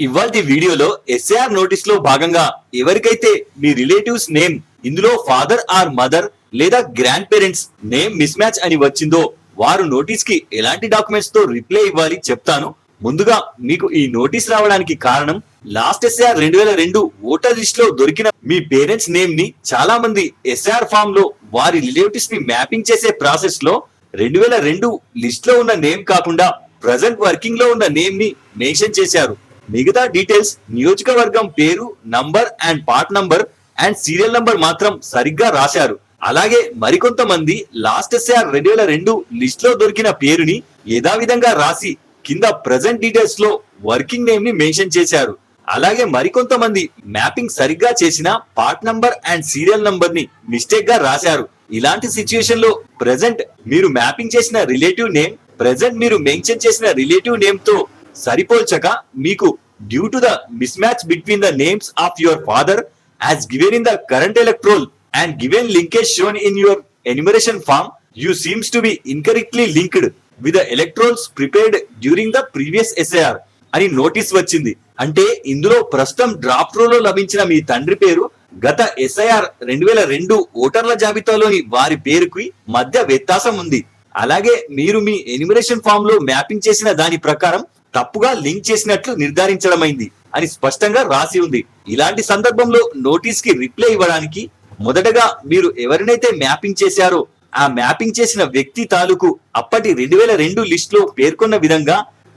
ఇవాల్టి వీడియోలో SAR notice లో భాగంగా ఎవరికైతే మీ రిలేటివ్స్ నేమ్ ఇందులో ఫాదర్ ఆర్ మదర్ లేదా grand parents name miss match అని వచ్చిందో వారు నోటీస్ కి ఎలాంటి డాక్యుమెంట్స్ తో రిప్లై ఇవ్వాలి చెప్తాను. ముందుగా మీకు ఈ నోటీస్ రావడానికి కారణం లాస్ట్ ఎస్ఏఆర్ 2002 ఓటర్ లిస్ట్ లో దొరికిన మీ పేరెంట్స్ నేమ్ ని చాలా మంది ఎస్ఏఆర్ ఫామ్ లో వారి రిలేటివ్స్ ని మ్యాపింగ్ చేసే ప్రాసెస్ లో 2002 లిస్ట్ లో ఉన్న నేమ్ కాకుండా ప్రజెంట్ వర్కింగ్ లో ఉన్న నేమ్ ని మెన్షన్ చేశారు. మిగతా డీటెయిల్స్ నియోజకవర్గం పేరు, number and part number and serial number మాత్రం సరిగ్గా రాశారు. అలాగే మరికొంతమంది లాస్ట్ ఎస్ఏఆర్ 2002 లిస్ట్ లో దొరికిన పేరుని యథావిధంగా రాసి కింద ప్రజెంట్ డీటెయిల్స్ లో వర్కింగ్ నేమ్ ని మెన్షన్ చేశారు. అలాగే మరికొంతమంది మ్యాపింగ్ సరిగ్గా చేసిన part number and serial number ని మిస్టేక్ గా రాశారు. ఇలాంటి సిచ్యుయేషన్ లో ప్రెసెంట్ మీరు మ్యాపింగ్ చేసిన రిలేటివ్ నేమ్ ప్రెసెంట్ మీరు మెన్షన్ చేసిన రిలేటివ్ నేమ్ తో సరిపోల్చక మీకు due to the miss match between the names of your father as given in the current electoral and given linkage shown in your enumeration form, you seems to be incorrectly linked with the electorals prepared during the previous SIR అని notice వచ్చింది. అంటే ఇందులో ప్రస్తుతం draft రోలో లభించిన మీ తండ్రి పేరు గత SIR 2002 ఓటర్ల జాబితాలోని వారి పేరుకి మధ్య వ్యత్యాసం ఉంది. అలాగే మీరు మీ ఎన్యుమరేషన్ ఫామ్ లో మ్యాపింగ్ చేసిన దాని ప్రకారం తప్పుగా లింక్ చేసినట్లు నిర్ధారించడమైంది అని స్పష్టంగా రాసి ఉంది. ఇలాంటి సందర్భంలో నోటీస్ కి రిప్లై ఇవ్వడానికి మొదటగా మీరు ఎవరినైతే మ్యాపింగ్ చేశారో ఆ మ్యాపింగ్ చేసిన వ్యక్తి తాలూకు అప్పటి 2002 లిస్ట్ లో పేర్కొన్న విధంగా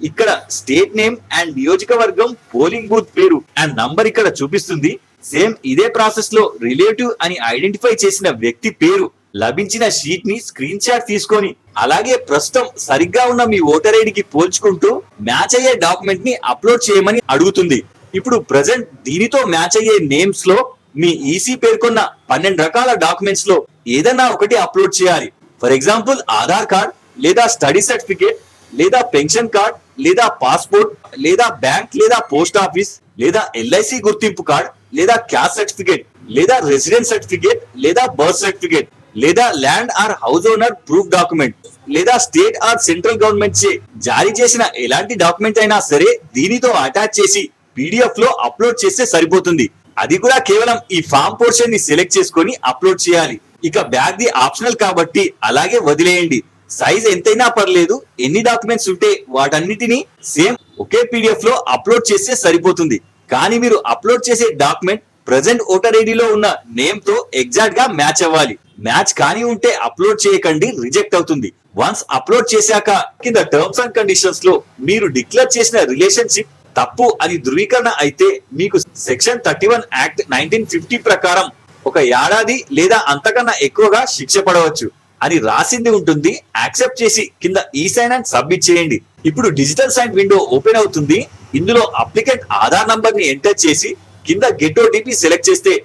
ఇక్కడ స్టేట్ నేమ్ అండ్ నియోజకవర్గం పోలింగ్ బూత్ పేరు అండ్ నంబర్ ఇక్కడ చూపిస్తుంది. సేమ్ ఇదే ప్రాసెస్ లో రిలేటివ్ అని ఐడెంటిఫై చేసిన వ్యక్తి పేరు లభించిన షీట్ ని స్క్రీన్ షాట్ తీసుకొని అలాగే ప్రస్తుతం సరిగ్గా ఉన్న మీ ఓటర్ ఐడికి పోల్చుకుంటూ మ్యాచ్ అయ్యే డాక్యుమెంట్ ని అప్లోడ్ చేయమని అడుగుతుంది. ఇప్పుడు ప్రజెంట్ దీనితో మ్యాచ్ అయ్యే నేమ్స్ లో మీ ఈసీ పేర్కొన్న 12 రకాల డాక్యుమెంట్స్ లో ఏదైనా ఒకటి అప్లోడ్ చేయాలి. ఫర్ ఎగ్జాంపుల్ ఆధార్ కార్డ్ లేదా స్టడీ సర్టిఫికేట్ లేదా పెన్షన్ కార్డ్ లేదా పాస్పోర్ట్ లేదా బ్యాంక్ లేదా పోస్ట్ ఆఫీస్ లేదా ఎల్ఐసి గుర్తింపు కార్డ్ లేదా క్యాస్ట్ సర్టిఫికేట్ లేదా రెసిడెన్స్ సర్టిఫికేట్ లేదా బర్త్ సర్టిఫికేట్ లేదా land or house owner proof document లేదా స్టేట్ ఆర్ సెంట్రల్ గవర్నమెంట్ చే జారీ చేసిన ఎలాంటి డాక్యుమెంట్ అయినా సరే దీనితో అటాచ్ చేసి పీడిఎఫ్ లో అప్లోడ్ చేస్తే సరిపోతుంది. అది కూడా కేవలం ఈ ఫామ్ పోర్షన్ ని సెలెక్ట్ చేసుకొని అప్లోడ్ చేయాలి. ఇక బ్యాక్ ది ఆప్షనల్ కాబట్టి అలాగే వదిలేయండి. సైజ్ ఎంతైనా పర్లేదు, ఎన్ని డాక్యుమెంట్స్ ఉంటే వాటన్నిటిని సేమ్ ఒకే పీడిఎఫ్ లో అప్లోడ్ చేస్తే సరిపోతుంది. కానీ మీరు అప్లోడ్ చేసే డాక్యుమెంట్ ప్రెసెంట్ ఓటర్ ఐడిలో ఉన్న నేమ్ తో ఎగ్జాక్ట్ గా మ్యాచ్ అవ్వాలి. మ్యాచ్ కానీ ఉంటే అప్లోడ్ చేయకండి, రిజెక్ట్ అవుతుంది. వన్స్ అప్లోడ్ చేశాక కింద టర్మ్స్ అండ్ కండిషన్స్ లో మీరు డిక్లేర్ చేసిన రిలేషన్షిప్ తప్పు అని ధృవీకరణ అయితే మీకు సెక్షన్ 31 యాక్ట్ 1950 ప్రకారం 1 ఏడాది లేదా అంతకన్నా ఎక్కువగా శిక్ష పడవచ్చు అని రాసింది ఉంటుంది. యాక్సెప్ట్ చేసి కింద ఈ సైన్ అండ్ సబ్మిట్ చేయండి. ఇప్పుడు డిజిటల్ సైన్ విండో ఓపెన్ అవుతుంది. ఇందులో అప్లికెంట్ ఆధార్ నంబర్ ని ఎంటర్ చేసి కింద గెట్ ఓటీపీ సెలెక్ట్ చేస్తే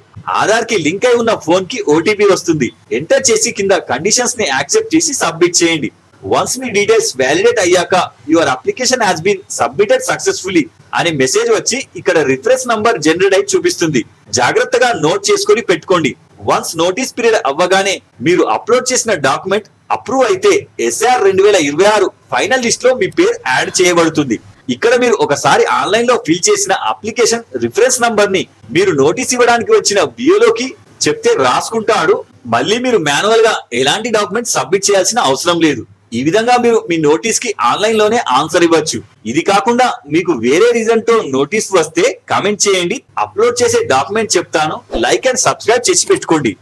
ఆధార్ కి లింక్ అయి ఉన్న ఫోన్ కి ఓటీపీ వస్తుంది. ఎంటర్ చేసి కింద కండిషన్స్ ని యాక్సెప్ట్ చేసి సబ్మిట్ చేయండి. వన్స్ మీ డీటెయిల్స్ వ్యాలిడేట్ అయ్యాక your application has been submitted successfully అనే మెసేజ్ వచ్చి ఇక్కడ రిఫరెన్స్ నంబర్ జనరేట్ అయి చూపిస్తుంది. జాగ్రత్తగా నోట్ చేసుకొని పెట్టుకోండి. వన్స్ నోటీస్ పీరియడ్ అవ్వగానే మీరు అప్లోడ్ చేసిన డాక్యుమెంట్ అప్రూవ్ అయితే ఎస్ఆర్ 2026 ఫైనల్ లిస్ట్ లో మీ పేరు యాడ్ చేయబడుతుంది. ఇక్కడ మీరు ఒకసారి ఆన్లైన్ లో ఫిల్ చేసిన అప్లికేషన్ రిఫరెన్స్ నంబర్ ని మీరు నోటీస్ ఇవ్వడానికి వచ్చిన బియోలోకి చెప్తే రాసుకుంటాడు. మళ్ళీ మీరు మాన్యువల్ గా ఎలాంటి డాక్యుమెంట్ సబ్మిట్ చేయాల్సిన అవసరం లేదు. ఈ విధంగా మీరు మీ నోటీస్ కి ఆన్లైన్ లోనే ఆన్సర్ ఇవ్వచ్చు. ఇది కాకుండా మీకు వేరే రీజన్ తో నోటీస్ వస్తే కామెంట్ చేయండి, అప్లోడ్ చేసే డాక్యుమెంట్ చెప్తాను. లైక్ అండ్ సబ్స్క్రైబ్ చేసి పెట్టుకోండి.